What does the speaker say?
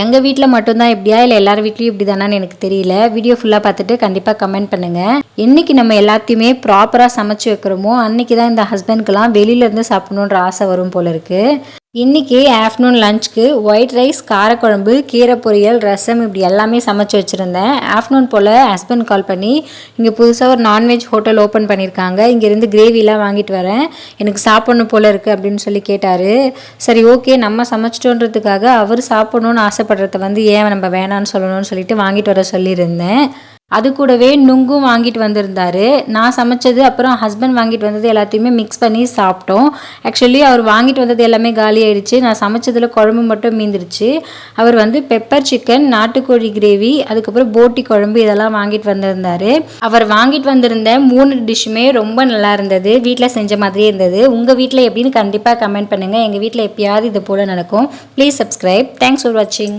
எங்கள் வீட்டில் மட்டும்தான் இப்படியா இல்லை எல்லார் வீட்லேயும் இப்படி தானான்னு எனக்கு தெரியல. வீடியோ ஃபுல்லாக பார்த்துட்டு கண்டிப்பாக கமெண்ட் பண்ணுங்கள். என்றைக்கு நம்ம எல்லாத்தையுமே ப்ராப்பராக சமைச்சு வைக்கிறோமோ அன்றைக்கி தான் இந்த ஹஸ்பண்ட்க்கெலாம் வெளியிலேருந்து சாப்பிடணுன்ற ஆசை வரும் போல இருக்குது. இன்றைக்கி ஆஃப்டர்நூன் லஞ்சுக்கு ஒயிட் ரைஸ், காரக்குழம்பு, கீரை பொரியல், ரசம் இப்படி எல்லாமே சமைச்சு வச்சுருந்தேன். ஆஃப்டர்நூன் போல் ஹஸ்பண்ட் கால் பண்ணி இங்கே புதுசாக ஒரு நான்வெஜ் ஹோட்டல் ஓப்பன் பண்ணியிருக்காங்க, இங்கேருந்து கிரேவிலாம் வாங்கிட்டு வரேன், எனக்கு சாப்பிட்ணும் போல் இருக்குது அப்படின்னு சொல்லி கேட்டார். சரி ஓகே, நம்ம சமைச்சிட்டோன்றதுக்காக அவர் சாப்பிட்ணுன்னு ஆசைப்படுறத ஏன் நம்ம வேணான்னு சொல்லணும்னு சொல்லிட்டு வாங்கிட்டு வர சொல்லியிருந்தேன். அது கூடவே நுங்கும் வாங்கிட்டு வந்திருந்தார். நான் சமைச்சது அப்புறம் ஹஸ்பண்ட் வாங்கிட்டு வந்தது எல்லாத்தையுமே மிக்ஸ் பண்ணி சாப்பிட்டோம். ஆக்சுவலி அவர் வாங்கிட்டு வந்தது எல்லாமே காலி ஆயிடுச்சு. நான் சமைச்சதில் குழம்பு மட்டும் மீந்துருச்சு. அவர் பெப்பர் சிக்கன், நாட்டுக்கோழி கிரேவி, அதுக்கப்புறம் போட்டி குழம்பு இதெல்லாம் வாங்கிட்டு வந்திருந்தார். அவர் வாங்கிட்டு வந்திருந்த 3 டிஷ்ஷுமே ரொம்ப நல்லா இருந்தது. வீட்டில் செஞ்ச மாதிரியே இருந்தது. உங்கள் வீட்டில் எப்படின்னு கண்டிப்பாக கமெண்ட் பண்ணுங்கள். எங்கள் வீட்டில் எப்பயாவது இது போல் நடக்கும். Please subscribe. தேங்க்ஸ் ஃபார் வாட்சிங்.